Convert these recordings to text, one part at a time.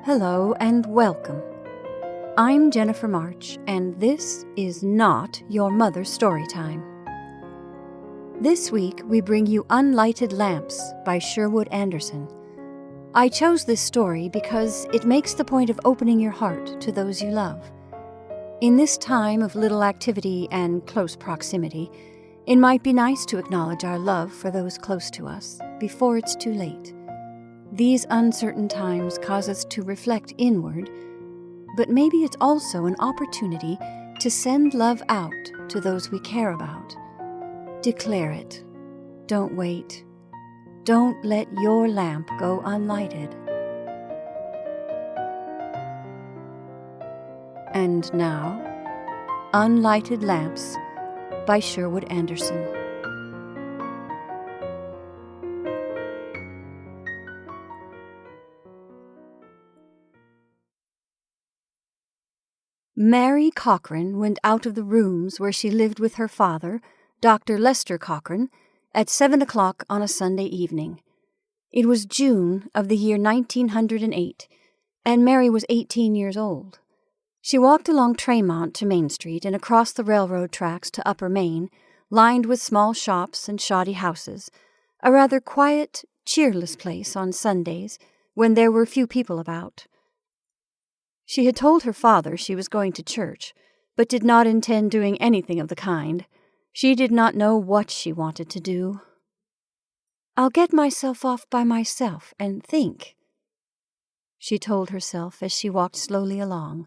Hello and welcome. I'm Jennifer March, and this is not your mother's story time. This week we bring you Unlighted Lamps by Sherwood Anderson. I chose this story because it makes the point of opening your heart to those you love. In this time of little activity and close proximity, it might be nice to acknowledge our love for those close to us before it's too late. These uncertain times cause us to reflect inward, but maybe it's also an opportunity to send love out to those we care about. Declare it. Don't wait. Don't let your lamp go unlighted. And now, Unlighted Lamps by Sherwood Anderson. Mary Cochrane went out of the rooms where she lived with her father, Dr. Lester Cochrane, at 7 o'clock on a Sunday evening. It was June of the year 1908, and Mary was 18 years old. She walked along Tremont to Main Street and across the railroad tracks to Upper Main, lined with small shops and shoddy houses, a rather quiet, cheerless place on Sundays when there were few people about. She had told her father she was going to church, but did not intend doing anything of the kind. She did not know what she wanted to do. "I'll get myself off by myself and think," she told herself as she walked slowly along.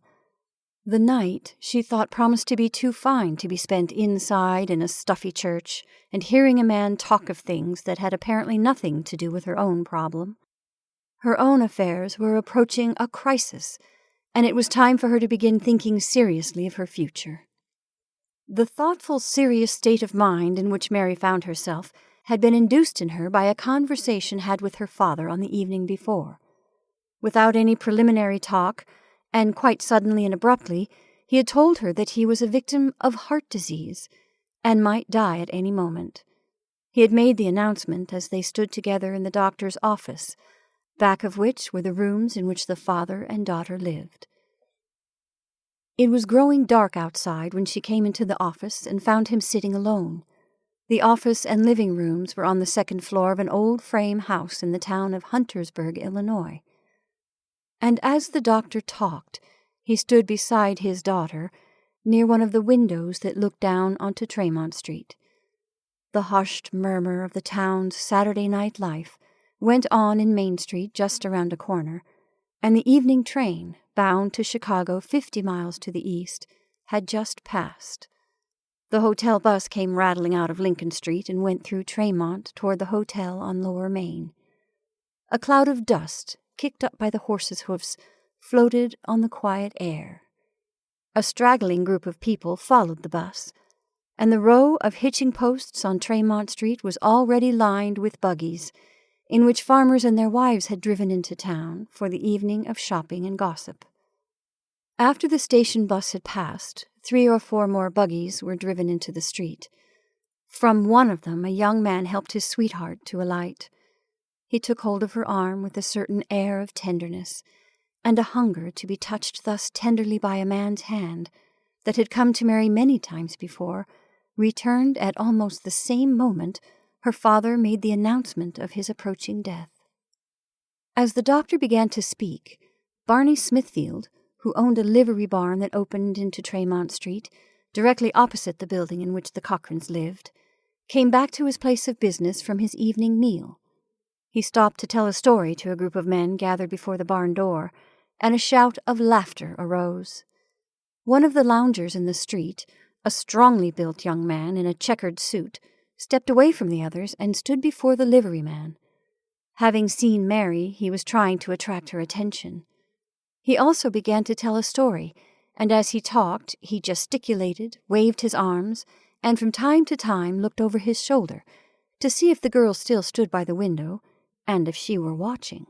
The night, she thought, promised to be too fine to be spent inside in a stuffy church and hearing a man talk of things that had apparently nothing to do with her own problem. Her own affairs were approaching a crisis, and it was time for her to begin thinking seriously of her future. The thoughtful, serious state of mind in which Mary found herself had been induced in her by a conversation had with her father on the evening before. Without any preliminary talk, and quite suddenly and abruptly, he had told her that he was a victim of heart disease and might die at any moment. He had made the announcement as they stood together in the doctor's office, back of which were the rooms in which the father and daughter lived. It was growing dark outside when she came into the office and found him sitting alone. The office and living rooms were on the second floor of an old frame house in the town of Huntersburg, Illinois. And as the doctor talked, he stood beside his daughter, near one of the windows that looked down onto Tremont Street. The hushed murmur of the town's Saturday night life went on in Main Street just around a corner, and the evening train, bound to Chicago 50 miles to the east, had just passed. The hotel bus came rattling out of Lincoln Street and went through Tremont toward the hotel on Lower Main. A cloud of dust, kicked up by the horses' hoofs, floated on the quiet air. A straggling group of people followed the bus, and the row of hitching posts on Tremont Street was already lined with buggies, in which farmers and their wives had driven into town for the evening of shopping and gossip. After the station bus had passed, 3 or 4 more buggies were driven into the street. From one of them a young man helped his sweetheart to alight. He took hold of her arm with a certain air of tenderness, and a hunger to be touched thus tenderly by a man's hand that had come to Mary many times before, returned at almost the same moment her father made the announcement of his approaching death. As the doctor began to speak, Barney Smithfield, who owned a livery barn that opened into Tremont Street, directly opposite the building in which the Cochranes lived, came back to his place of business from his evening meal. He stopped to tell a story to a group of men gathered before the barn door, and a shout of laughter arose. One of the loungers in the street, a strongly built young man in a checkered suit, stepped away from the others and stood before the liveryman. Having seen Mary, he was trying to attract her attention. He also began to tell a story, and as he talked, he gesticulated, waved his arms, and from time to time looked over his shoulder to see if the girl still stood by the window, and if she were watching.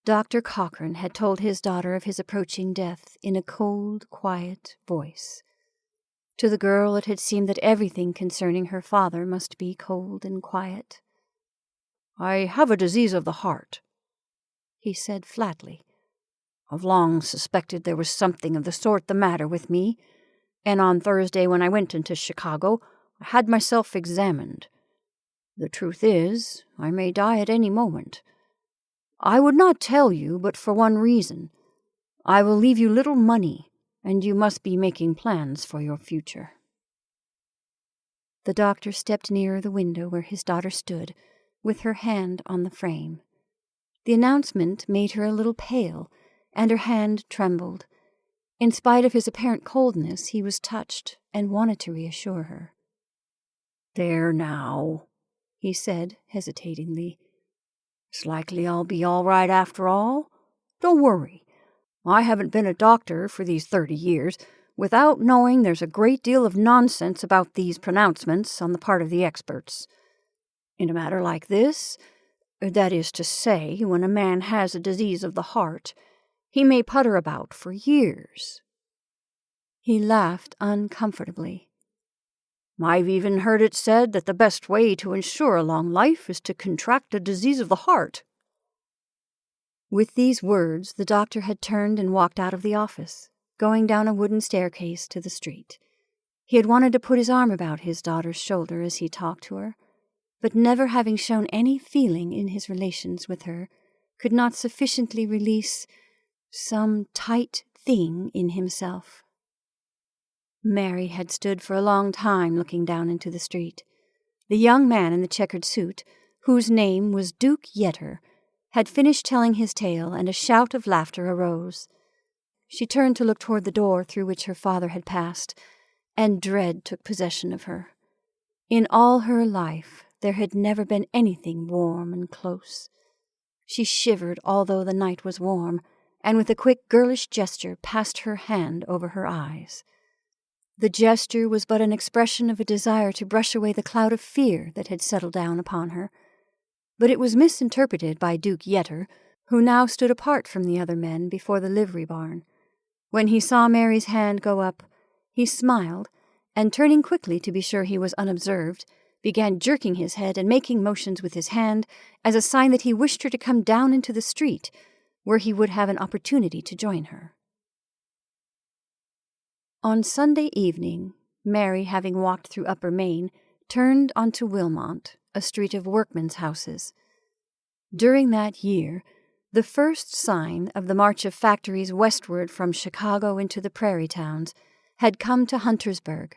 Dr. Cochrane had told his daughter of his approaching death in a cold, quiet voice. To the girl it had seemed that everything concerning her father must be cold and quiet. "I have a disease of the heart," he said flatly. I've long suspected there was something of the sort the matter with me, and on Thursday when I went into Chicago, I had myself examined. The truth is, I may die at any moment. I would not tell you but for one reason. I will leave you little money, and you must be making plans for your future." The doctor stepped nearer the window where his daughter stood, with her hand on the frame. The announcement made her a little pale, and her hand trembled. In spite of his apparent coldness, he was touched and wanted to reassure her. "There now," he said hesitatingly. "It's likely I'll be all right after all. Don't worry. I haven't been a doctor for these 30 years without knowing there's a great deal of nonsense about these pronouncements on the part of the experts. In a matter like this, that is to say, when a man has a disease of the heart, he may putter about for years." He laughed uncomfortably. "I've even heard it said that the best way to ensure a long life is to contract a disease of the heart." With these words, the doctor had turned and walked out of the office, going down a wooden staircase to the street. He had wanted to put his arm about his daughter's shoulder as he talked to her, but never having shown any feeling in his relations with her, could not sufficiently release some tight thing in himself. Mary had stood for a long time looking down into the street. The young man in the checkered suit, whose name was Duke Yetter, had finished telling his tale, and a shout of laughter arose. She turned to look toward the door through which her father had passed, and dread took possession of her. In all her life there had never been anything warm and close. She shivered although the night was warm, and with a quick girlish gesture passed her hand over her eyes. The gesture was but an expression of a desire to brush away the cloud of fear that had settled down upon her, but it was misinterpreted by Duke Yetter, who now stood apart from the other men before the livery barn. When he saw Mary's hand go up, he smiled, and turning quickly to be sure he was unobserved, began jerking his head and making motions with his hand as a sign that he wished her to come down into the street, where he would have an opportunity to join her. On Sunday evening, Mary, having walked through Upper Main, turned onto Wilmont, a street of workmen's houses. During that year, the first sign of the march of factories westward from Chicago into the prairie towns had come to Huntersburg.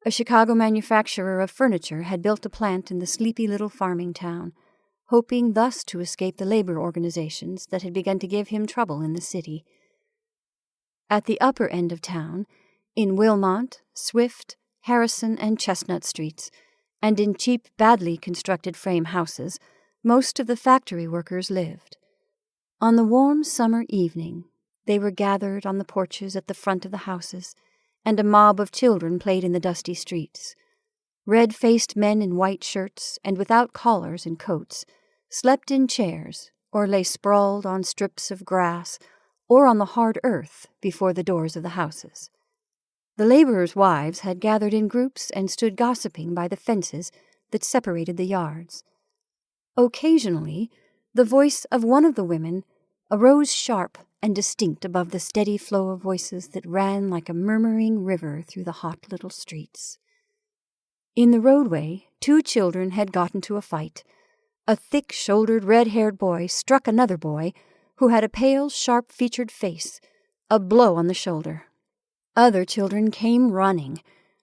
A Chicago manufacturer of furniture had built a plant in the sleepy little farming town, hoping thus to escape the labor organizations that had begun to give him trouble in the city. At the upper end of town, in Wilmont, Swift, Harrison, and Chestnut streets, and in cheap, badly constructed frame houses, most of the factory workers lived. On the warm summer evening, they were gathered on the porches at the front of the houses, and a mob of children played in the dusty streets. Red-faced men in white shirts and without collars and coats slept in chairs or lay sprawled on strips of grass or on the hard earth before the doors of the houses. The laborers' wives had gathered in groups and stood gossiping by the fences that separated the yards. Occasionally, the voice of one of the women arose sharp and distinct above the steady flow of voices that ran like a murmuring river through the hot little streets. In the roadway, 2 children had got into a fight. A thick-shouldered, red-haired boy struck another boy, who had a pale, sharp-featured face, a blow on the shoulder. Other children came running.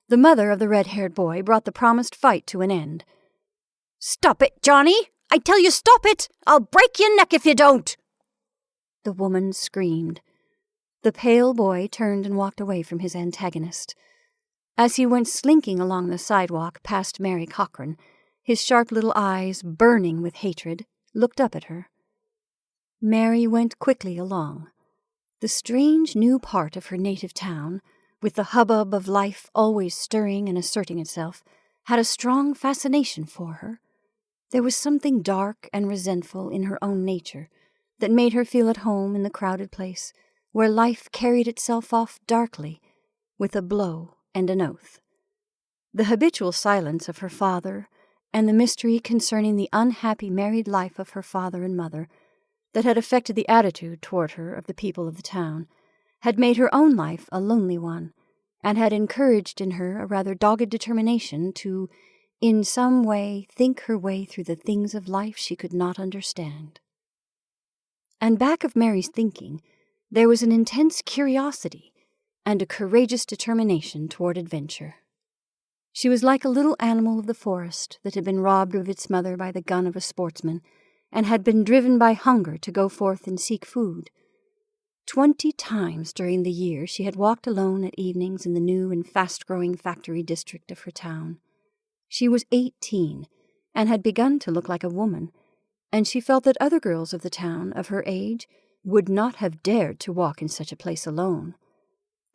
The mother of the red-haired boy brought the promised fight to an end. "Stop it, Johnny! I tell you, stop it! I'll break your neck if you don't!" The woman screamed. The pale boy turned and walked away from his antagonist. As he went slinking along the sidewalk past Mary Cochran, his sharp little eyes, burning with hatred, looked up at her. Mary went quickly along. The strange new part of her native town, with the hubbub of life always stirring and asserting itself, had a strong fascination for her. There was something dark and resentful in her own nature that made her feel at home in the crowded place, where life carried itself off darkly, with a blow and an oath. The habitual silence of her father, and the mystery concerning the unhappy married life of her father and mother, that had affected the attitude toward her of the people of the town, had made her own life a lonely one, and had encouraged in her a rather dogged determination to, in some way, think her way through the things of life she could not understand. And back of Mary's thinking, there was an intense curiosity and a courageous determination toward adventure. She was like a little animal of the forest that had been robbed of its mother by the gun of a sportsman, and had been driven by hunger to go forth and seek food. 20 times during the year she had walked alone at evenings in the new and fast-growing factory district of her town. She was 18, and had begun to look like a woman, and she felt that other girls of the town of her age would not have dared to walk in such a place alone.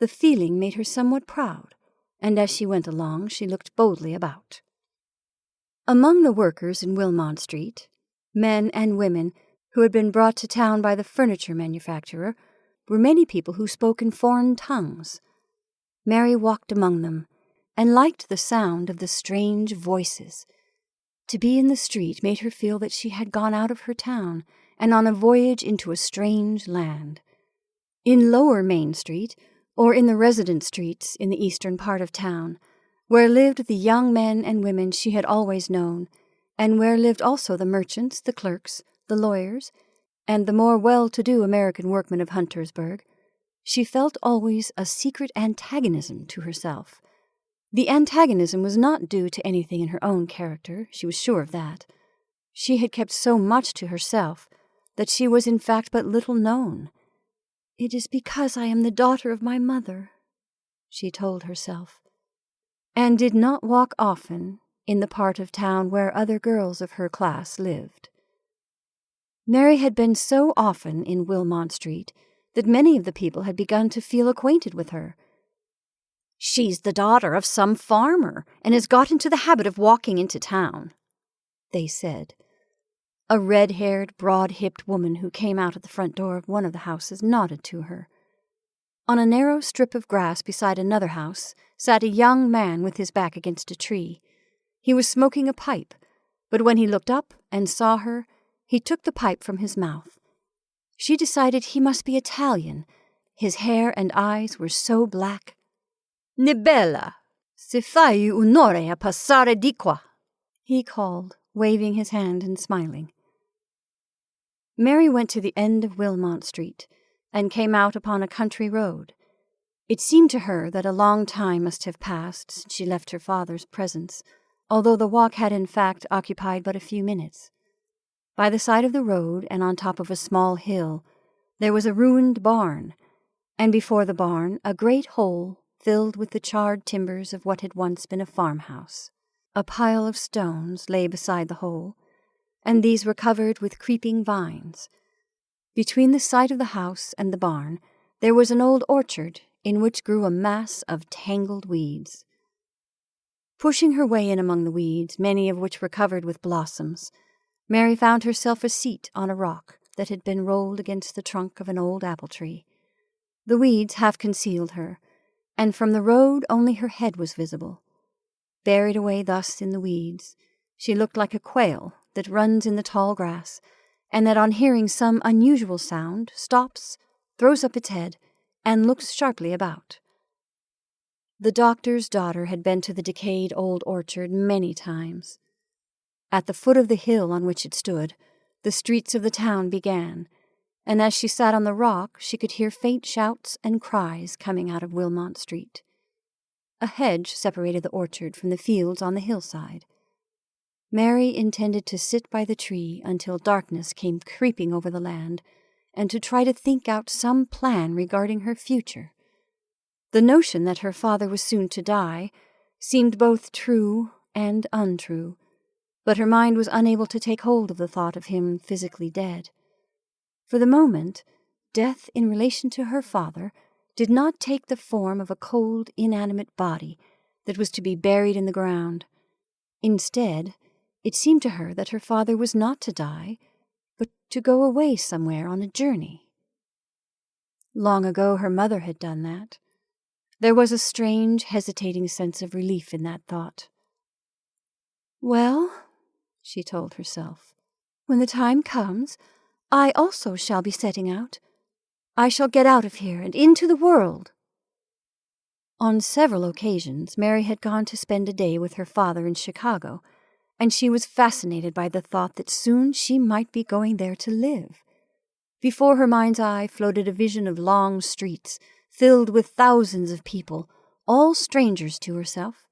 The feeling made her somewhat proud, and as she went along she looked boldly about. Among the workers in Wilmont Street, men and women who had been brought to town by the furniture manufacturer, were many people who spoke in foreign tongues. Mary walked among them, and liked the sound of the strange voices. To be in the street made her feel that she had gone out of her town, and on a voyage into a strange land. In Lower Main Street, or in the residence streets in the eastern part of town, where lived the young men and women she had always known, and where lived also the merchants, the clerks, the lawyers, and the more well-to-do American workmen of Huntersburg, she felt always a secret antagonism to herself. The antagonism was not due to anything in her own character, she was sure of that. She had kept so much to herself that she was in fact but little known. "It is because I am the daughter of my mother," she told herself, and did not walk often in the part of town where other girls of her class lived. Mary had been so often in Wilmont Street that many of the people had begun to feel acquainted with her. "She's the daughter of some farmer, and has got into the habit of walking into town," they said. A red-haired, broad-hipped woman who came out at the front door of one of the houses nodded to her. On a narrow strip of grass beside another house sat a young man with his back against a tree. He was smoking a pipe, but when he looked up and saw her, he took the pipe from his mouth. She decided he must be Italian. His hair and eyes were so black. "Nebella, se fai un'ora a passare di qua," he called, waving his hand and smiling. Mary went to the end of Wilmont Street and came out upon a country road. It seemed to her that a long time must have passed since she left her father's presence, although the walk had in fact occupied but a few minutes. By the side of the road and on top of a small hill, there was a ruined barn, and before the barn a great hole filled with the charred timbers of what had once been a farmhouse. A pile of stones lay beside the hole, and these were covered with creeping vines. Between the site of the house and the barn, there was an old orchard in which grew a mass of tangled weeds. Pushing her way in among the weeds, many of which were covered with blossoms, Mary found herself a seat on a rock that had been rolled against the trunk of an old apple tree. The weeds half concealed her, and from the road only her head was visible. Buried away thus in the weeds, she looked like a quail that runs in the tall grass, and that on hearing some unusual sound stops, throws up its head, and looks sharply about. The doctor's daughter had been to the decayed old orchard many times. At the foot of the hill on which it stood, the streets of the town began, and as she sat on the rock she could hear faint shouts and cries coming out of Wilmont Street. A hedge separated the orchard from the fields on the hillside. Mary intended to sit by the tree until darkness came creeping over the land, and to try to think out some plan regarding her future. The notion that her father was soon to die seemed both true and untrue, but her mind was unable to take hold of the thought of him physically dead. For the moment, death in relation to her father did not take the form of a cold, inanimate body that was to be buried in the ground. Instead, it seemed to her that her father was not to die, but to go away somewhere on a journey. Long ago her mother had done that. There was a strange, hesitating sense of relief in that thought. "Well," she told herself, "when the time comes, I also shall be setting out. I shall get out of here and into the world." On several occasions, Mary had gone to spend a day with her father in Chicago, and she was fascinated by the thought that soon she might be going there to live. Before her mind's eye floated a vision of long streets, filled with thousands of people, all strangers to herself.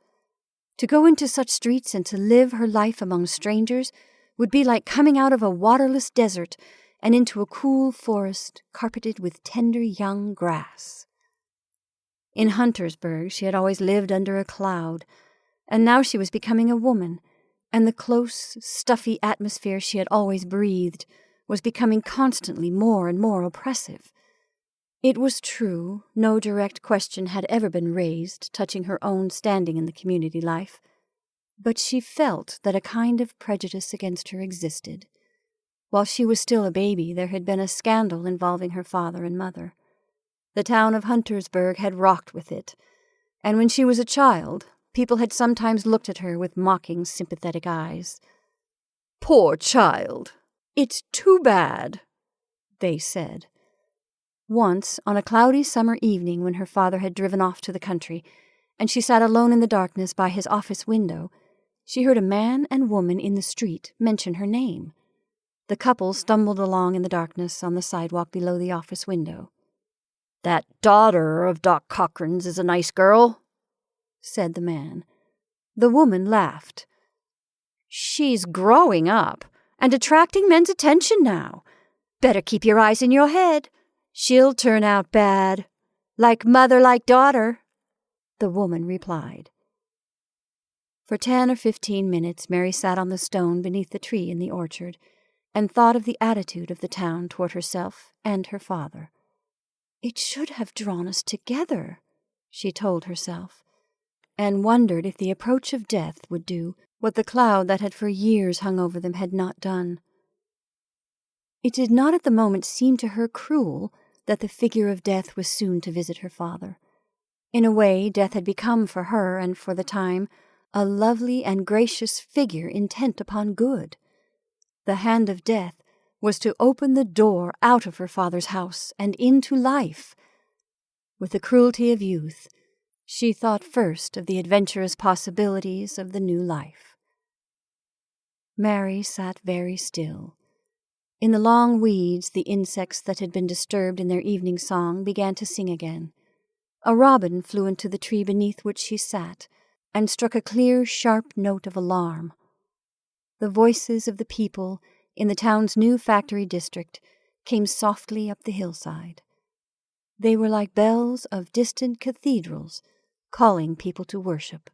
To go into such streets and to live her life among strangers would be like coming out of a waterless desert and into a cool forest carpeted with tender young grass. In Huntersburg she had always lived under a cloud, and now she was becoming a woman, and the close, stuffy atmosphere she had always breathed was becoming constantly more and more oppressive. It was true, no direct question had ever been raised touching her own standing in the community life, but she felt that a kind of prejudice against her existed. While she was still a baby, there had been a scandal involving her father and mother. The town of Huntersburg had rocked with it, and when she was a child, people had sometimes looked at her with mocking, sympathetic eyes. "Poor child! It's too bad," they said. Once, on a cloudy summer evening when her father had driven off to the country, and she sat alone in the darkness by his office window, she heard a man and woman in the street mention her name. The couple stumbled along in the darkness on the sidewalk below the office window. "That daughter of Doc Cochran's is a nice girl," said the man. The woman laughed. "She's growing up and attracting men's attention now. Better keep your eyes in your head. She'll turn out bad. Like mother, like daughter," the woman replied. For 10 or 15 minutes Mary sat on the stone beneath the tree in the orchard and thought of the attitude of the town toward herself and her father. "It should have drawn us together," she told herself, and wondered if the approach of death would do what the cloud that had for years hung over them had not done. It did not at the moment seem to her cruel that the figure of death was soon to visit her father. In a way, death had become for her, and for the time, a lovely and gracious figure intent upon good. The hand of death was to open the door out of her father's house and into life. With the cruelty of youth, she thought first of the adventurous possibilities of the new life. Mary sat very still. In the long weeds, the insects that had been disturbed in their evening song began to sing again. A robin flew into the tree beneath which she sat and struck a clear, sharp note of alarm. The voices of the people in the town's new factory district came softly up the hillside. They were like bells of distant cathedrals calling people to worship.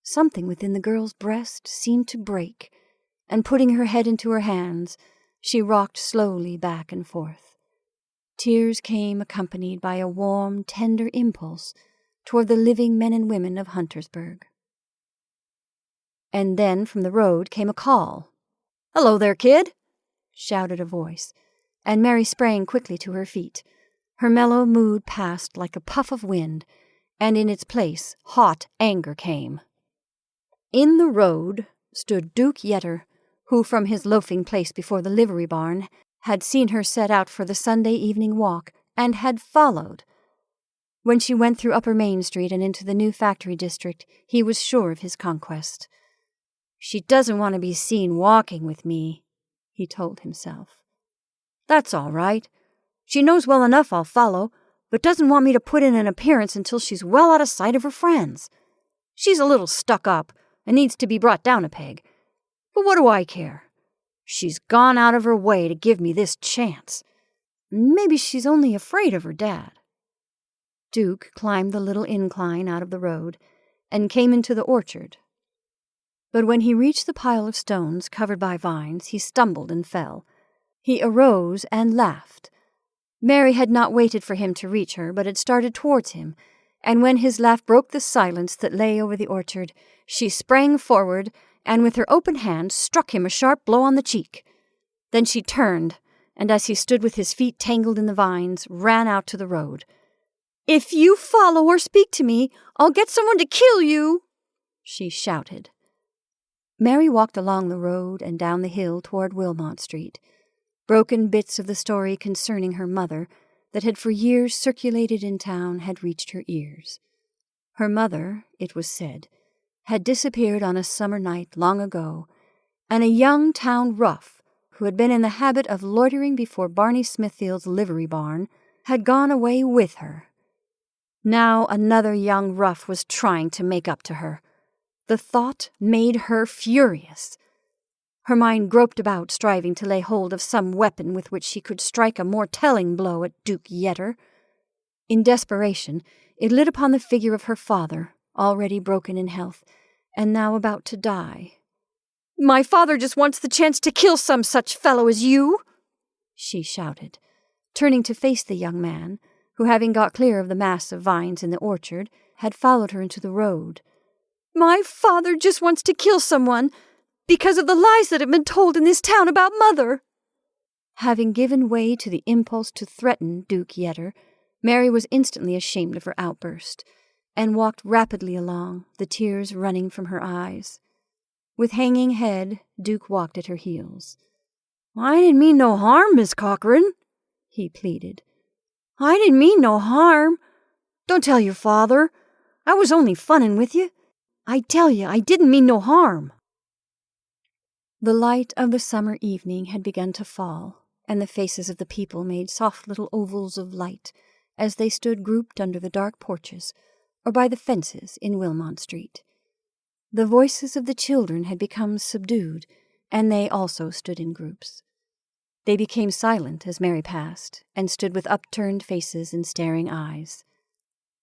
Something within the girl's breast seemed to break, and putting her head into her hands, she rocked slowly back and forth. Tears came accompanied by a warm, tender impulse toward the living men and women of Huntersburg. And then from the road came a call. "Hello there, kid," shouted a voice, and Mary sprang quickly to her feet. Her mellow mood passed like a puff of wind, and in its place hot anger came. In the road stood Duke Yetter, who from his loafing place before the livery barn had seen her set out for the Sunday evening walk, and had followed. When she went through Upper Main Street and into the new factory district, he was sure of his conquest. "She doesn't want to be seen walking with me," he told himself. "That's all right. She knows well enough I'll follow, but doesn't want me to put in an appearance until she's well out of sight of her friends. She's a little stuck up and needs to be brought down a peg. But what do I care? She's gone out of her way to give me this chance. Maybe she's only afraid of her dad." Duke climbed the little incline out of the road and came into the orchard. But when he reached the pile of stones covered by vines, he stumbled and fell. He arose and laughed. Mary had not waited for him to reach her, but had started towards him, and when his laugh broke the silence that lay over the orchard, she sprang forward and with her open hand struck him a sharp blow on the cheek. Then she turned, and as he stood with his feet tangled in the vines, ran out to the road. "If you follow or speak to me, I'll get someone to kill you," she shouted. Mary walked along the road and down the hill toward Wilmot Street. Broken bits of the story concerning her mother that had for years circulated in town had reached her ears. Her mother, it was said, had disappeared on a summer night long ago, and a young town rough, who had been in the habit of loitering before Barney Smithfield's livery barn, had gone away with her. Now another young rough was trying to make up to her. The thought made her furious. Her mind groped about, striving to lay hold of some weapon with which she could strike a more telling blow at Duke Yetter. In desperation, it lit upon the figure of her father, already broken in health, and now about to die. "My father just wants the chance to kill some such fellow as you," she shouted, turning to face the young man, who, having got clear of the mass of vines in the orchard, had followed her into the road. "My father just wants to kill someone because of the lies that have been told in this town about Mother." Having given way to the impulse to threaten Duke Yetter, Mary was instantly ashamed of her outburst, and walked rapidly along, the tears running from her eyes. With hanging head, Duke walked at her heels. "I didn't mean no harm, Miss Corcoran," he pleaded. "I didn't mean no harm. Don't tell your father. I was only funnin' with you. I tell you, I didn't mean no harm." The light of the summer evening had begun to fall, and the faces of the people made soft little ovals of light as they stood grouped under the dark porches or by the fences in Wilmont Street. The voices of the children had become subdued, and they also stood in groups. They became silent as Mary passed, and stood with upturned faces and staring eyes.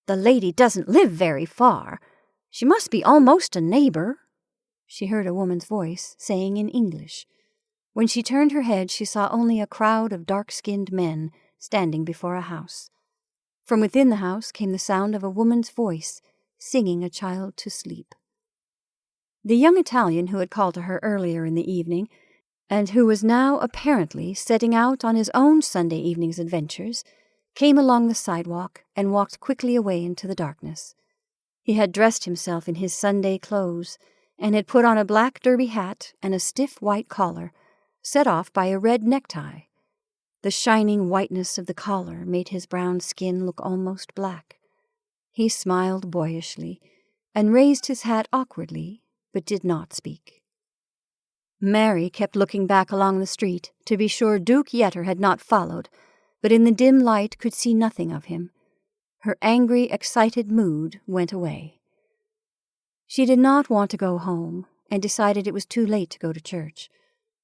"The lady doesn't live very far. She must be almost a neighbor," she heard a woman's voice saying in English. When she turned her head, she saw only a crowd of dark-skinned men standing before a house. From within the house came the sound of a woman's voice singing a child to sleep. The young Italian who had called to her earlier in the evening, and who was now apparently setting out on his own Sunday evening's adventures, came along the sidewalk and walked quickly away into the darkness. He had dressed himself in his Sunday clothes, and had put on a black derby hat and a stiff white collar, set off by a red necktie. The shining whiteness of the collar made his brown skin look almost black. He smiled boyishly, and raised his hat awkwardly, but did not speak. Mary kept looking back along the street to be sure Duke Yetter had not followed, but in the dim light could see nothing of him. Her angry, excited mood went away. She did not want to go home, and decided it was too late to go to church.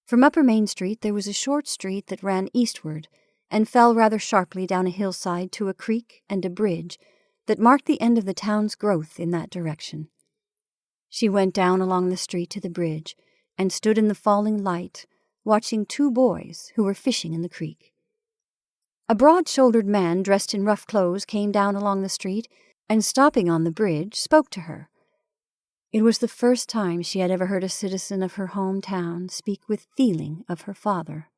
From Upper Main Street there was a short street that ran eastward and fell rather sharply down a hillside to a creek and a bridge that marked the end of the town's growth in that direction. She went down along the street to the bridge and stood in the falling light, watching two boys who were fishing in the creek. A broad-shouldered man dressed in rough clothes came down along the street and, stopping on the bridge, spoke to her. It was the first time she had ever heard a citizen of her hometown speak with feeling of her father.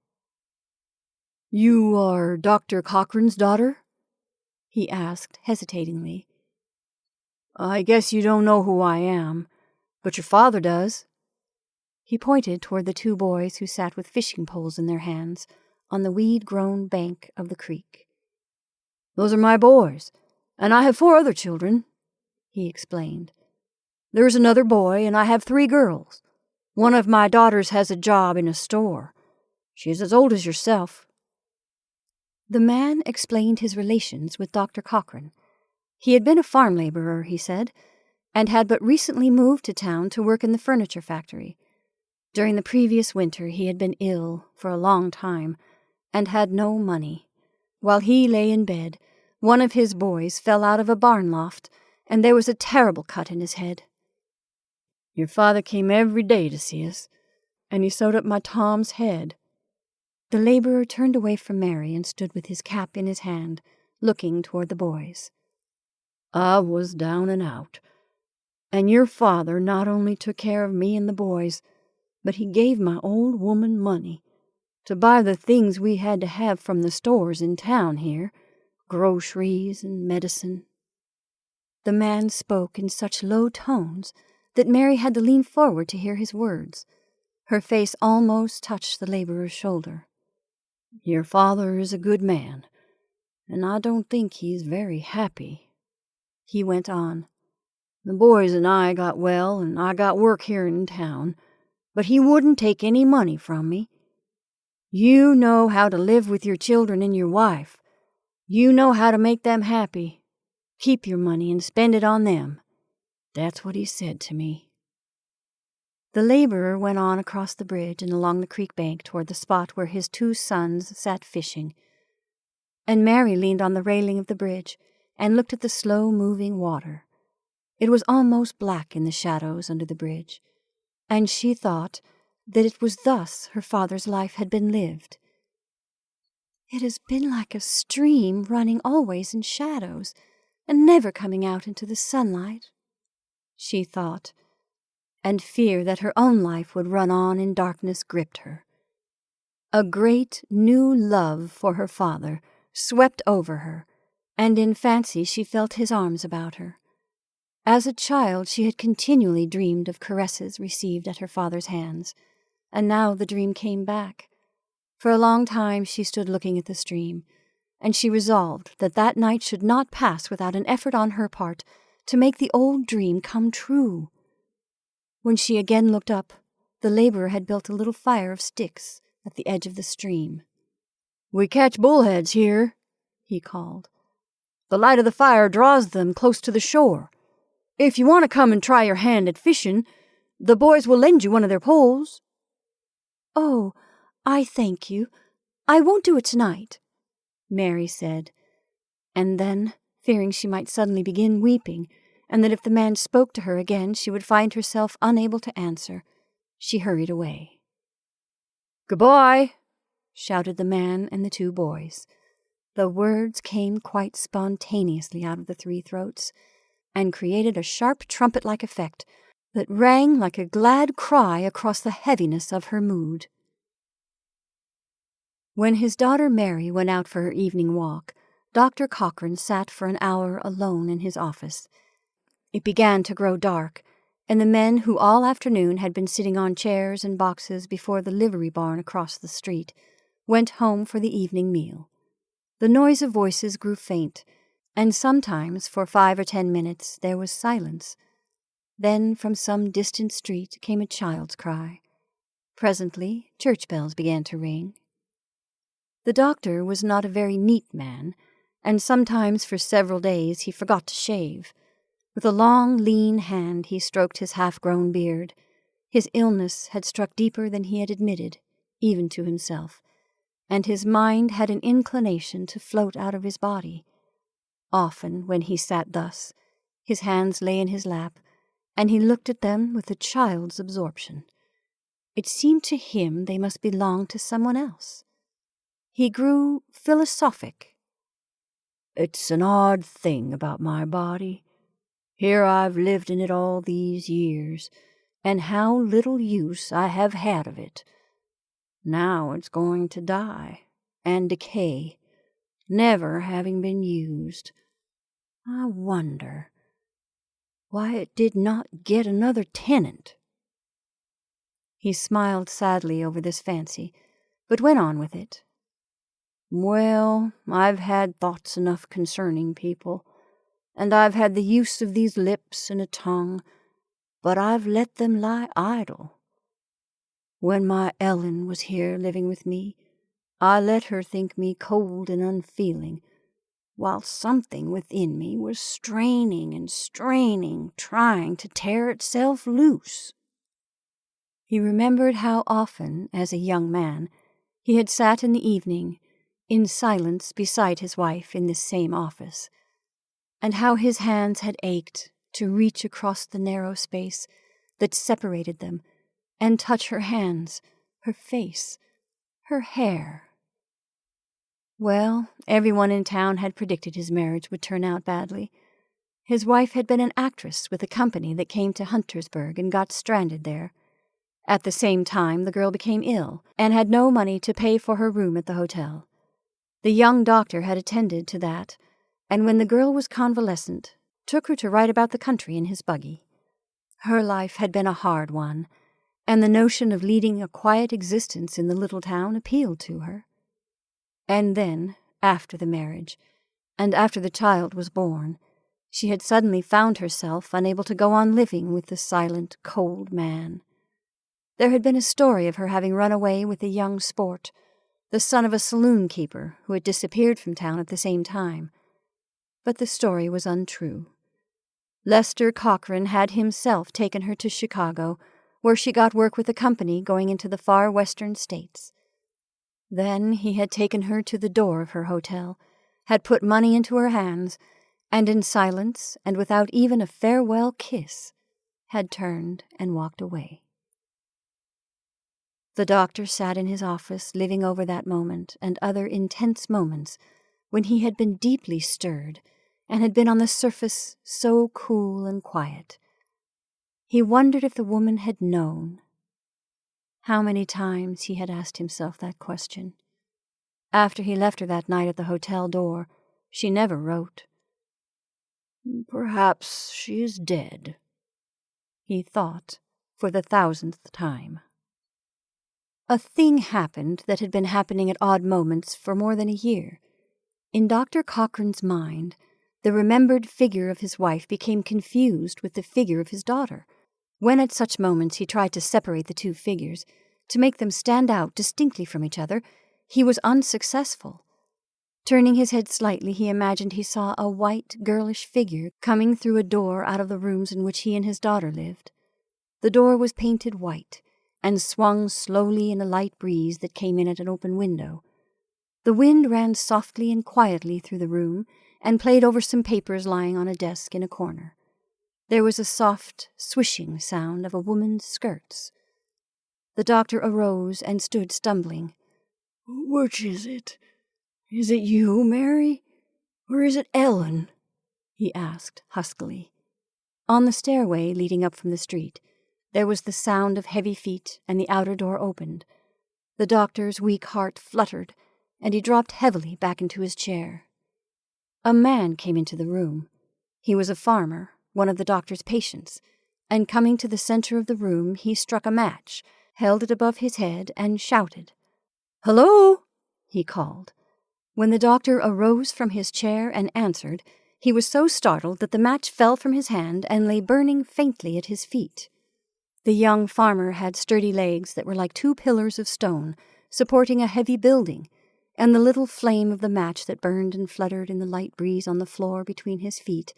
"You are Dr. Cochran's daughter?" he asked hesitatingly. "I guess you don't know who I am, but your father does." He pointed toward the two boys who sat with fishing poles in their hands on the weed-grown bank of the creek. "Those are my boys, and I have 4 other children," he explained. "There's another boy, and I have 3 girls. One of my daughters has a job in a store. She's as old as yourself." The man explained his relations with Dr. Cochran. He had been a farm laborer, he said, and had but recently moved to town to work in the furniture factory. During the previous winter he had been ill for a long time, and had no money. While he lay in bed, one of his boys fell out of a barn loft, and there was a terrible cut in his head. "Your father came every day to see us, and he sewed up my Tom's head." The laborer turned away from Mary and stood with his cap in his hand, looking toward the boys. "I was down and out, and your father not only took care of me and the boys, but he gave my old woman money to buy the things we had to have from the stores in town here, groceries and medicine." The man spoke in such low tones that Mary had to lean forward to hear his words. Her face almost touched the laborer's shoulder. Your father is a good man, and I don't think he's very happy," he went on. "The boys and I got well, and I got work here in town, but he wouldn't take any money from me. You know how to live with your children and your wife. You know how to make them happy. Keep your money and spend it on them. That's what he said to me." The laborer went on across the bridge and along the creek bank toward the spot where his 2 sons sat fishing, and Mary leaned on the railing of the bridge and looked at the slow-moving water. It was almost black in the shadows under the bridge, and she thought that it was thus her father's life had been lived. "It has been like a stream running always in shadows and never coming out into the sunlight," she thought, and fear that her own life would run on in darkness gripped her. A great new love for her father swept over her, and in fancy she felt his arms about her. As a child she had continually dreamed of caresses received at her father's hands, and now the dream came back. For a long time she stood looking at the stream, and she resolved that that night should not pass without an effort on her part to make the old dream come true. When she again looked up, the laborer had built a little fire of sticks at the edge of the stream. "We catch bullheads here," he called. "The light of the fire draws them close to the shore. If you want to come and try your hand at fishing, the boys will lend you one of their poles." "Oh, I thank you. I won't do it tonight," Mary said, and then, fearing she might suddenly begin weeping, and that if the man spoke to her again she would find herself unable to answer, she hurried away. "Goodbye," shouted the man and the 2 boys. The words came quite spontaneously out of the 3 throats, and created a sharp trumpet-like effect that rang like a glad cry across the heaviness of her mood. When his daughter Mary went out for her evening walk, Dr. Cochrane sat for an hour alone in his office. It began to grow dark, and the men who all afternoon had been sitting on chairs and boxes before the livery barn across the street went home for the evening meal. The noise of voices grew faint, and sometimes for 5 or 10 minutes there was silence. Then from some distant street came a child's cry. Presently church bells began to ring. The doctor was not a very neat man, and sometimes for several days he forgot to shave. With a long, lean hand he stroked his half-grown beard. His illness had struck deeper than he had admitted, even to himself, and his mind had an inclination to float out of his body. Often, when he sat thus, his hands lay in his lap, and he looked at them with a child's absorption. It seemed to him they must belong to someone else. He grew philosophic. "It's an odd thing about my body. Here I've lived in it all these years, and how little use I have had of it. Now it's going to die and decay, never having been used. I wonder why it did not get another tenant." He smiled sadly over this fancy, but went on with it. "Well, I've had thoughts enough concerning people, and I've had the use of these lips and a tongue, but I've let them lie idle. When my Ellen was here living with me, I let her think me cold and unfeeling, while something within me was straining and straining, trying to tear itself loose." He remembered how often, as a young man, he had sat in the evening, in silence beside his wife in this same office, and how his hands had ached to reach across the narrow space that separated them and touch her hands, her face, her hair. Well, everyone in town had predicted his marriage would turn out badly. His wife had been an actress with a company that came to Huntersburg and got stranded there. At the same time, the girl became ill and had no money to pay for her room at the hotel. The young doctor had attended to that, and when the girl was convalescent, took her to ride about the country in his buggy. Her life had been a hard one, and the notion of leading a quiet existence in the little town appealed to her. And then, after the marriage, and after the child was born, she had suddenly found herself unable to go on living with the silent, cold man. There had been a story of her having run away with a young sport, the son of a saloon keeper who had disappeared from town at the same time. But the story was untrue. Lester Cochran had himself taken her to Chicago, where she got work with a company going into the far western states. Then he had taken her to the door of her hotel, had put money into her hands, and in silence and without even a farewell kiss, had turned and walked away. The doctor sat in his office living over that moment and other intense moments when he had been deeply stirred and had been on the surface so cool and quiet. He wondered if the woman had known. How many times he had asked himself that question. After he left her that night at the hotel door, she never wrote. "Perhaps she is dead," he thought for the 1,000th time. A thing happened that had been happening at odd moments for more than a year. In Dr. Cochran's mind, the remembered figure of his wife became confused with the figure of his daughter. When at such moments he tried to separate the two figures, to make them stand out distinctly from each other, he was unsuccessful. Turning his head slightly, he imagined he saw a white, girlish figure coming through a door out of the rooms in which he and his daughter lived. The door was painted white, and swung slowly in a light breeze that came in at an open window. The wind ran softly and quietly through the room and played over some papers lying on a desk in a corner. There was a soft, swishing sound of a woman's skirts. The doctor arose and stood stumbling. "Which is it? Is it you, Mary? Or is it Ellen?" he asked huskily. On the stairway leading up from the street, there was the sound of heavy feet, and the outer door opened. The doctor's weak heart fluttered, and he dropped heavily back into his chair. A man came into the room. He was a farmer, one of the doctor's patients, and coming to the center of the room, he struck a match, held it above his head, and shouted. "Hello!" he called. When the doctor arose from his chair and answered, he was so startled that the match fell from his hand and lay burning faintly at his feet. The young farmer had sturdy legs that were like two pillars of stone, supporting a heavy building, and the little flame of the match that burned and fluttered in the light breeze on the floor between his feet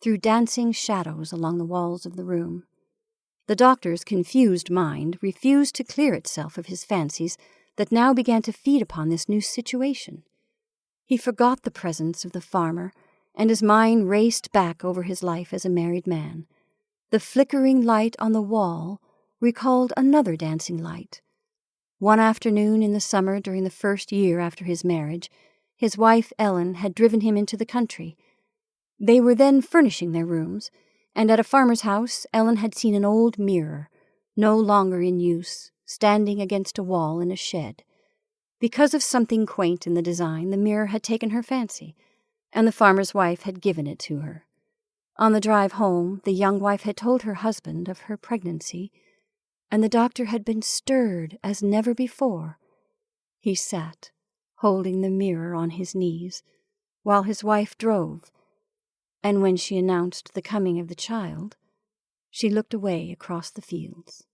threw dancing shadows along the walls of the room. The doctor's confused mind refused to clear itself of his fancies that now began to feed upon this new situation. He forgot the presence of the farmer, and his mind raced back over his life as a married man. The flickering light on the wall recalled another dancing light. One afternoon in the summer during the first year after his marriage, his wife Ellen had driven him into the country. They were then furnishing their rooms, and at a farmer's house Ellen had seen an old mirror, no longer in use, standing against a wall in a shed. Because of something quaint in the design, the mirror had taken her fancy, and the farmer's wife had given it to her. On the drive home, the young wife had told her husband of her pregnancy, and the doctor had been stirred as never before. He sat, holding the mirror on his knees, while his wife drove, and when she announced the coming of the child, she looked away across the fields.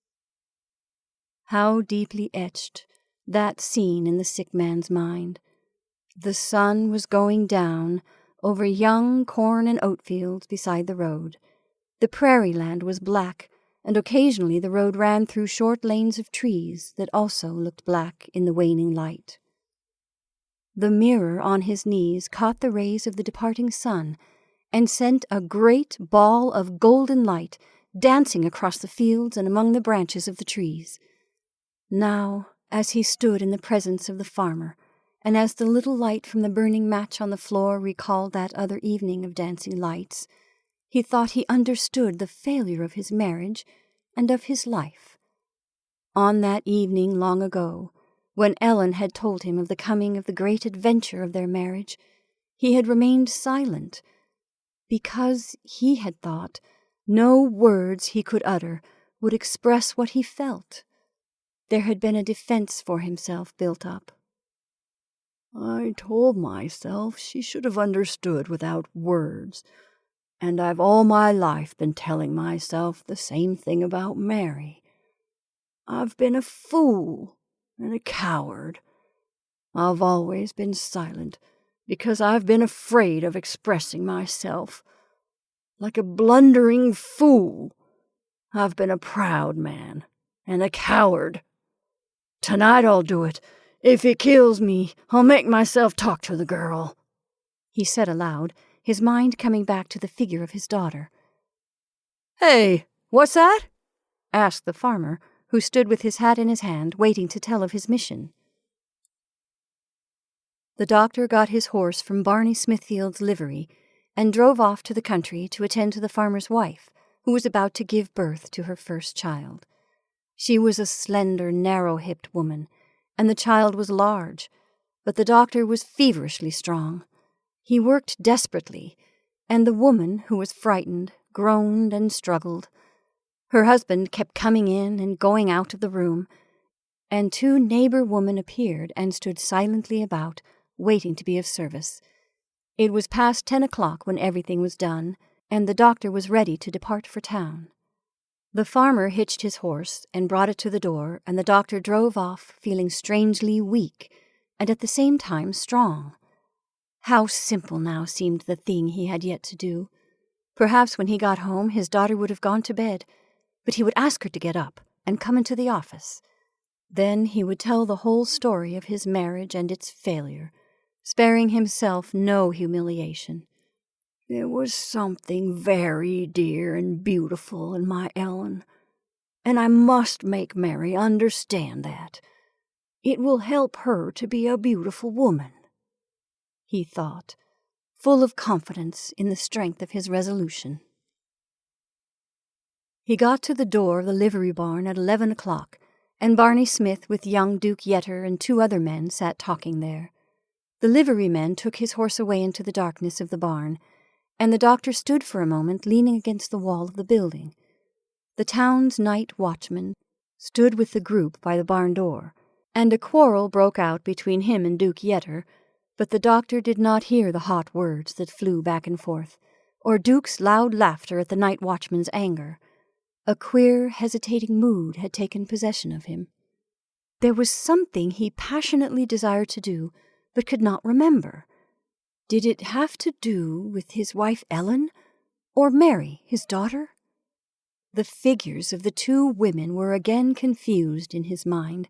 How deeply etched that scene in the sick man's mind. The sun was going down over young corn and oat fields beside the road. The prairie land was black, and occasionally the road ran through short lanes of trees that also looked black in the waning light. The mirror on his knees caught the rays of the departing sun and sent a great ball of golden light dancing across the fields and among the branches of the trees. Now, as he stood in the presence of the farmer, and as the little light from the burning match on the floor recalled that other evening of dancing lights, he thought he understood the failure of his marriage and of his life. On that evening long ago, when Ellen had told him of the coming of the great adventure of their marriage, he had remained silent, because he had thought no words he could utter would express what he felt. There had been a defense for himself built up. I told myself she should have understood without words, and I've all my life been telling myself the same thing about Mary. I've been a fool and a coward. I've always been silent because I've been afraid of expressing myself. Like a blundering fool, I've been a proud man and a coward. Tonight I'll do it. If it kills me, I'll make myself talk to the girl," he said aloud, his mind coming back to the figure of his daughter. "Hey, what's that?" asked the farmer, who stood with his hat in his hand, waiting to tell of his mission. The doctor got his horse from Barney Smithfield's livery and drove off to the country to attend to the farmer's wife, who was about to give birth to her first child. She was a slender, narrow-hipped woman, and the child was large, but the doctor was feverishly strong. He worked desperately, and the woman, who was frightened, groaned and struggled. Her husband kept coming in and going out of the room, and 2 neighbor women appeared and stood silently about, waiting to be of service. It was past 10 o'clock when everything was done, and the doctor was ready to depart for town. The farmer hitched his horse and brought it to the door, and the doctor drove off, feeling strangely weak and at the same time strong. How simple now seemed the thing he had yet to do. Perhaps when he got home his daughter would have gone to bed, but he would ask her to get up and come into the office. Then he would tell the whole story of his marriage and its failure, sparing himself no humiliation. "There was something very dear and beautiful in my Ellen, and I must make Mary understand that. It will help her to be a beautiful woman," he thought, full of confidence in the strength of his resolution. He got to the door of the livery barn at 11 o'clock, and Barney Smith with young Duke Yetter and 2 other men sat talking there. The liverymen took his horse away into the darkness of the barn, and the doctor stood for a moment leaning against the wall of the building. The town's night watchman stood with the group by the barn door, and a quarrel broke out between him and Duke Yetter, but the doctor did not hear the hot words that flew back and forth, or Duke's loud laughter at the night watchman's anger. A queer, hesitating mood had taken possession of him. There was something he passionately desired to do, but could not remember. Did it have to do with his wife Ellen, or Mary, his daughter? The figures of the 2 women were again confused in his mind,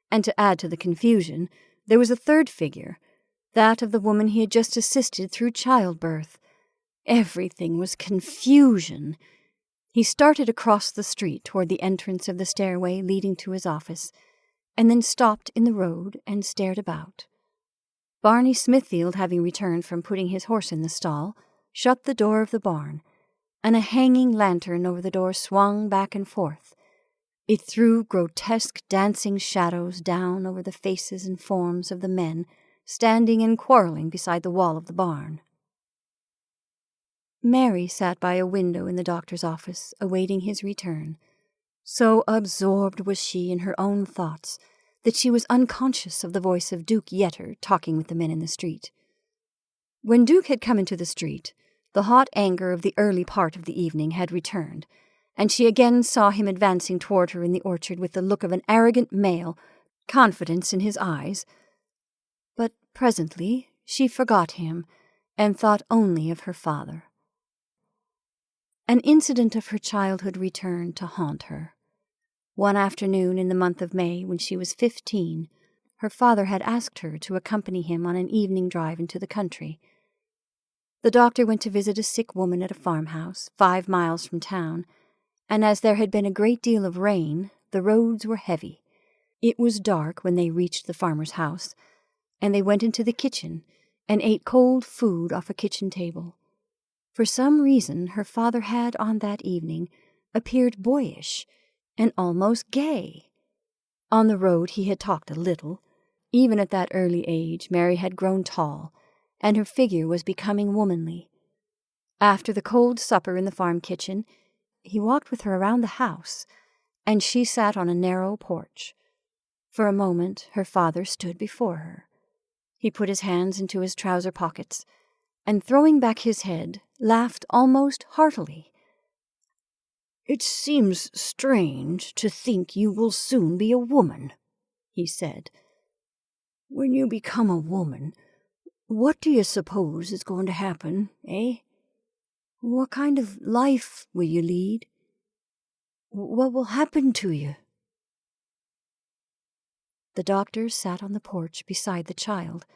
and to add to the confusion, there was a 3rd figure, that of the woman he had just assisted through childbirth. Everything was confusion. He started across the street toward the entrance of the stairway leading to his office, and then stopped in the road and stared about. Barney Smithfield, having returned from putting his horse in the stall, shut the door of the barn, and a hanging lantern over the door swung back and forth. It threw grotesque dancing shadows down over the faces and forms of the men standing and quarreling beside the wall of the barn. Mary sat by a window in the doctor's office, awaiting his return. So absorbed was she in her own thoughts that she was unconscious of the voice of Duke Yetter talking with the men in the street. When Duke had come into the street, the hot anger of the early part of the evening had returned, and she again saw him advancing toward her in the orchard with the look of an arrogant male, confidence in his eyes. But presently she forgot him and thought only of her father. An incident of her childhood returned to haunt her. One afternoon in the month of May, when she was 15, her father had asked her to accompany him on an evening drive into the country. The doctor went to visit a sick woman at a farmhouse 5 miles from town, and as there had been a great deal of rain, the roads were heavy. It was dark when they reached the farmer's house, and they went into the kitchen and ate cold food off a kitchen table. For some reason, her father had, on that evening, appeared boyish and almost gay. On the road he had talked a little. Even at that early age, Mary had grown tall, and her figure was becoming womanly. After the cold supper in the farm kitchen, he walked with her around the house, and she sat on a narrow porch. For a moment her father stood before her. He put his hands into his trouser pockets, and throwing back his head, laughed almost heartily. "It seems strange to think you will soon be a woman," he said. "When you become a woman, what do you suppose is going to happen, eh? What kind of life will you lead? What will happen to you?" The doctor sat on the porch beside the child,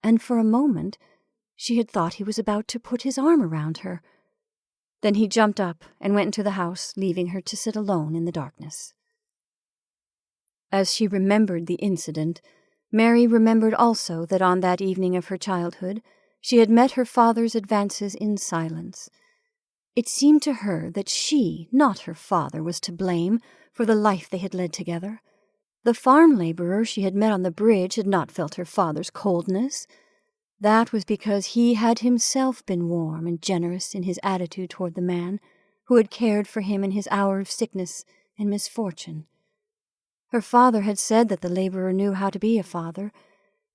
and for a moment she had thought he was about to put his arm around her. Then he jumped up and went into the house, leaving her to sit alone in the darkness. As she remembered the incident, Mary remembered also that on that evening of her childhood she had met her father's advances in silence. It seemed to her that she, not her father, was to blame for the life they had led together. The farm laborer she had met on the bridge had not felt her father's coldness. That was because he had himself been warm and generous in his attitude toward the man who had cared for him in his hour of sickness and misfortune. Her father had said that the laborer knew how to be a father,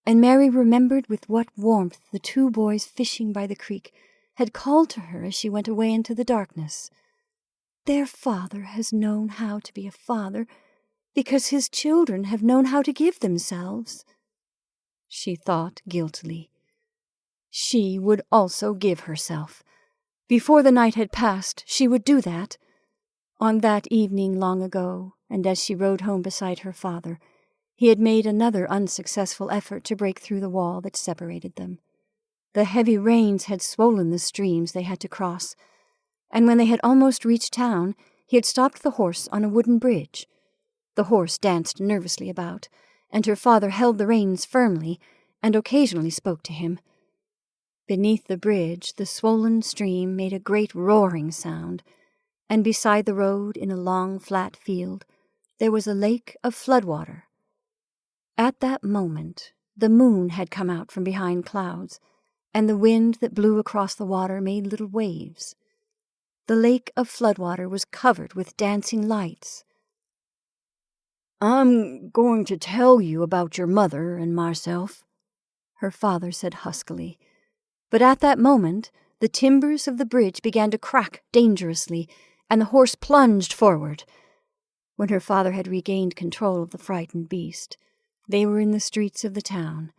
and Mary remembered with what warmth the two boys fishing by the creek had called to her as she went away into the darkness. Their father has known how to be a father because his children have known how to give themselves, she thought guiltily. She would also give herself. Before the night had passed, she would do that. On that evening long ago, and as she rode home beside her father, he had made another unsuccessful effort to break through the wall that separated them. The heavy rains had swollen the streams they had to cross, and when they had almost reached town, he had stopped the horse on a wooden bridge. The horse danced nervously about, and her father held the reins firmly and occasionally spoke to him. Beneath the bridge, the swollen stream made a great roaring sound, and beside the road, in a long flat field, there was a lake of floodwater. At that moment, the moon had come out from behind clouds, and the wind that blew across the water made little waves. The lake of floodwater was covered with dancing lights. "I'm going to tell you about your mother and myself," her father said huskily. But at that moment, the timbers of the bridge began to crack dangerously, and the horse plunged forward. When her father had regained control of the frightened beast, they were in the streets of the town,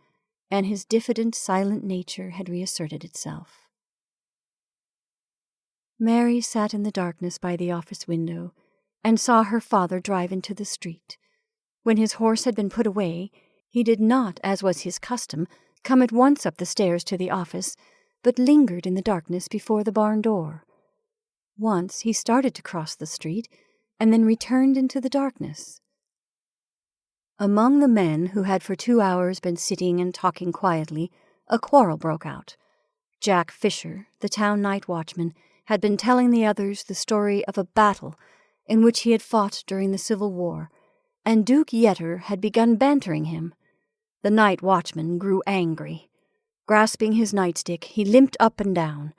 and his diffident, silent nature had reasserted itself. Mary sat in the darkness by the office window and saw her father drive into the street. When his horse had been put away, he did not, as was his custom, come at once up the stairs to the office, but lingered in the darkness before the barn door. Once he started to cross the street, and then returned into the darkness. Among the men who had for 2 hours been sitting and talking quietly, a quarrel broke out. Jack Fisher, the town night watchman, had been telling the others the story of a battle in which he had fought during the Civil War, and Duke Yetter had begun bantering him. The night watchman grew angry. Grasping his nightstick, he limped up and down.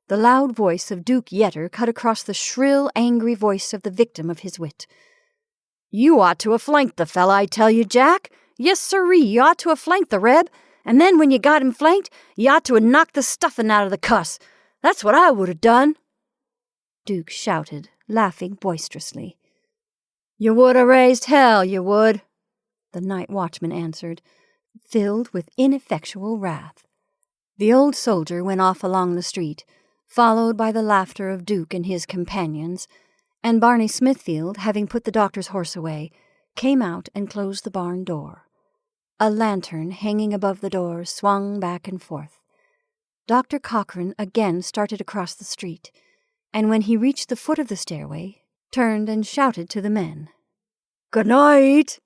The loud voice of Duke Yetter cut across the shrill, angry voice of the victim of his wit. "You ought to have flanked the fella, I tell you, Jack. Yes, sirree, you ought to have flanked the reb, and then when you got him flanked, you ought to have knocked the stuffing out of the cuss. That's what I would have done," Duke shouted, laughing boisterously. "You would have raised hell, you would," the night watchman answered, filled with ineffectual wrath. The old soldier went off along the street, followed by the laughter of Duke and his companions, and Barney Smithfield, having put the doctor's horse away, came out and closed the barn door. A lantern hanging above the door swung back and forth. Dr. Cochrane again started across the street, and when he reached the foot of the stairway, turned and shouted to the men. "Good night,"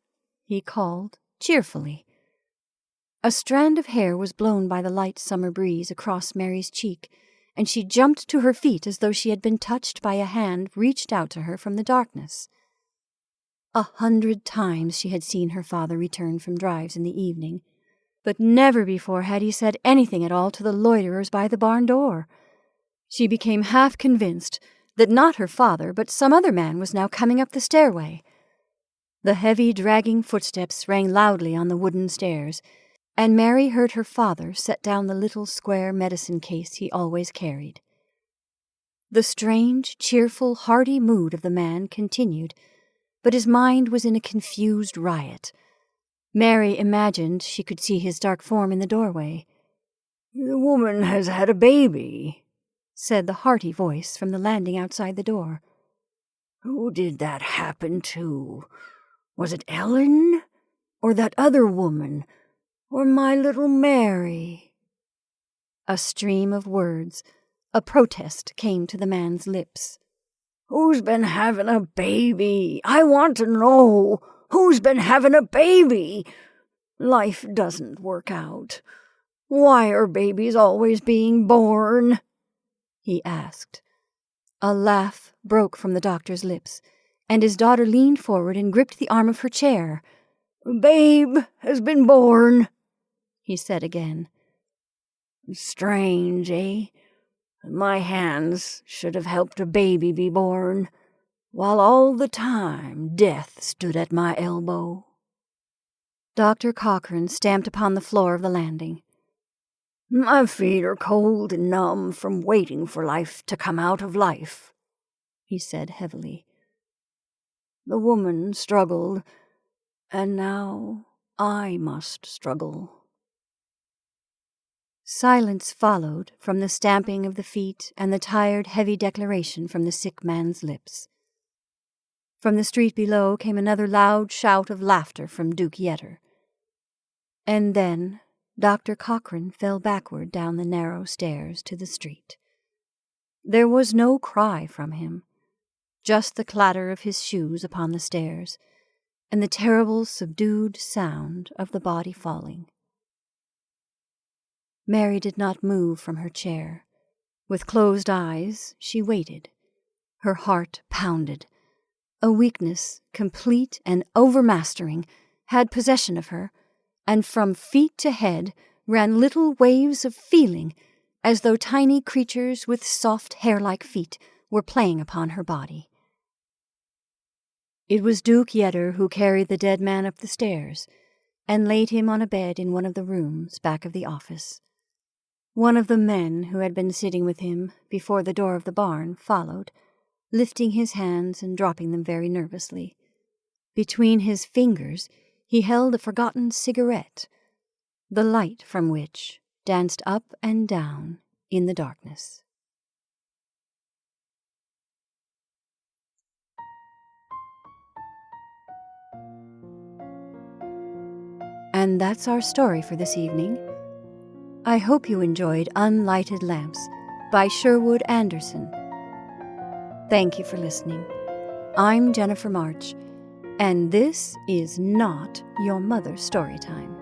he called, cheerfully. A strand of hair was blown by the light summer breeze across Mary's cheek, and she jumped to her feet as though she had been touched by a hand reached out to her from the darkness. 100 times she had seen her father return from drives in the evening, but never before had he said anything at all to the loiterers by the barn door. She became half convinced that not her father, but some other man was now coming up the stairway. The heavy, dragging footsteps rang loudly on the wooden stairs, and Mary heard her father set down the little square medicine case he always carried. The strange, cheerful, hearty mood of the man continued, but his mind was in a confused riot. Mary imagined she could see his dark form in the doorway. "The woman has had a baby," said the hearty voice from the landing outside the door. "Who did that happen to? Was it Ellen? Or that other woman? Or my little Mary?" A stream of words, a protest, came to the man's lips. "Who's been having a baby? I want to know. Who's been having a baby? Life doesn't work out. Why are babies always being born?" he asked. A laugh broke from the doctor's lips, and his daughter leaned forward and gripped the arm of her chair. "Babe has been born," he said again. "Strange, eh? My hands should have helped a baby be born, while all the time death stood at my elbow." Dr. Cochrane stamped upon the floor of the landing. "My feet are cold and numb from waiting for life to come out of life," he said heavily. "The woman struggled, and now I must struggle." Silence followed from the stamping of the feet and the tired, heavy declaration from the sick man's lips. From the street below came another loud shout of laughter from Duke Yetter. And then Dr. Cochrane fell backward down the narrow stairs to the street. There was no cry from him, just the clatter of his shoes upon the stairs, and the terrible subdued sound of the body falling. Mary did not move from her chair. With closed eyes, she waited. Her heart pounded. A weakness, complete and overmastering, had possession of her, and from feet to head ran little waves of feeling, as though tiny creatures with soft hair-like feet were playing upon her body. It was Duke Yetter who carried the dead man up the stairs and laid him on a bed in one of the rooms back of the office. One of the men who had been sitting with him before the door of the barn followed, lifting his hands and dropping them very nervously. Between his fingers he held a forgotten cigarette, the light from which danced up and down in the darkness. And that's our story for this evening. I hope you enjoyed Unlighted Lamps by Sherwood Anderson. Thank you for listening. I'm Jennifer March, and this is not your mother's story time.